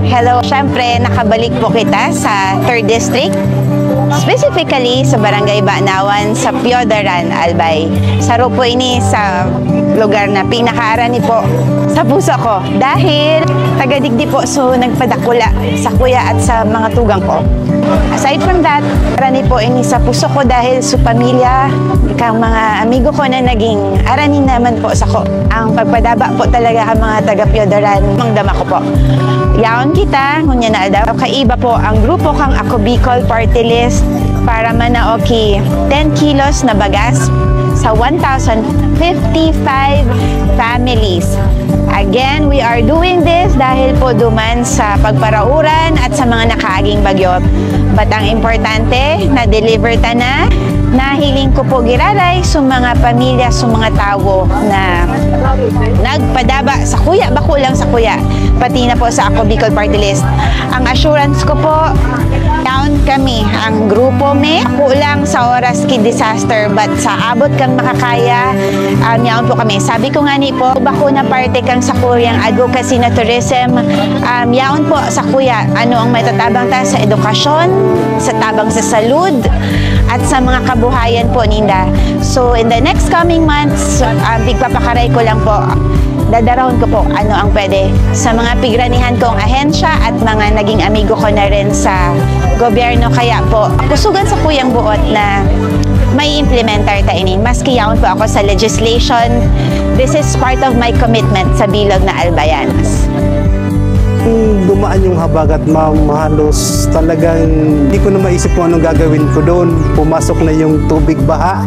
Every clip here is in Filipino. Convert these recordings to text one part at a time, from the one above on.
Hello, syempre nakabalik po kita sa 3rd District. Specifically sa Barangay Banawan sa Piodaran, Albay. Saro po ini sa lugar na pinakaarani po sa puso ko. Dahil taga-Digdi po, so nagpadakula sa kuya at sa mga tugang ko. Aside from that, arani po ini sa puso ko dahil sa pamilya, ikang mga amigo ko na naging arani naman po sa ko. Ang pagpadaba po talaga ang mga taga-Piodaran, mangdama ko po. Yaon kita, ngunya na daw, kaiba po ang grupo kang Ako Bicol Party List para manaoki 10 kilos na bagas sa 1,055 families. Again, we are doing this dahil po duman sa pagparauran at sa mga nakaaging bagyo. But ang importante, na-deliver ta na, nahiling ko po giraray sa mga pamilya, sa mga tao na nagpadaba sa kuya, bako lang sa kuya, pati na po sa Ako Bicol Party List. Ang assurance ko po, down kami, ang grupo me, ako lang sa oras ki disaster, but sa abot kang makakaya, yaon po kami. Sabi ko nga ni po, bako na parte kang sa Koreang Advocacy na Tourism, yaon po sa kuya, ano ang may tatabang ta sa edukasyon, sa tabang sa salud, at sa mga kabuhayan po ninda. So in the next coming months, bigpapakaray ko lang po, dadarahon ko po ano ang pwede sa mga pigranihan kong ahensya at mga naging amigo ko na rin sa gobyerno. Kaya po, kusugan sa kuyang buot na may implementar ta inin. Maski yaon po ako sa legislation, this is part of my commitment sa bilog na Albayanas. Dumaan yung habagat, ma'am, halos talagang hindi ko na maisip kung anong gagawin ko doon. Pumasok na yung tubig baha,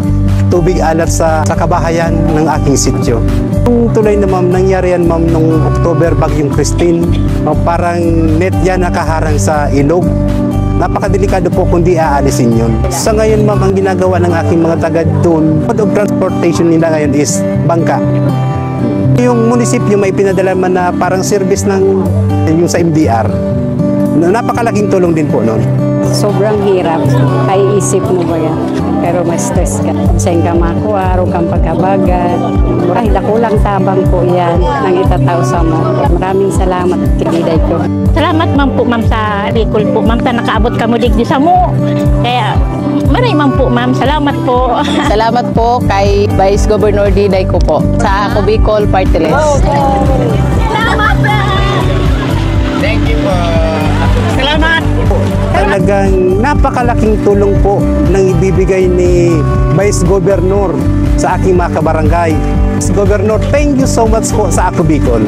tubig alat sa kabahayan ng aking sityo. Yung tuloy na, ma'am, nangyari yan, ma'am, nung October, bagyong Christine. Parang net yan nakaharang sa ilog. Napakadelikado po kung di aalisin yun. Sa ngayon, ma'am, ang ginagawa ng aking mga taga doon, mode of transportation nila ngayon is bangka. Yung munisipyo may pinadala man na parang service ng yung sa MDR. Napakalaking tulong din po noon. Sobrang hirap. Ay isip mo ba yan? Pero mas stress ka. Saan ka makuha, araw kang pagkabagat. Ay, dakulang tabang po yan nang itatao sa mo. Maraming salamat kiniday ko. Salamat ma'am po ma'am sa Bicol po. Ma'am ta nakaabot ka mo digdi sa mo. Kaya maray ma'am po ma'am. Salamat po. Salamat po kay Vice Governor Diday ko po sa Ako Bicol Party List. Salamat po. Thank you po. Salamat. Talagang napakalaking tulong po nang ibibigay ni Vice Governor sa aking mga kabarangay. Vice Governor, thank you so much po sa Ako Bicol.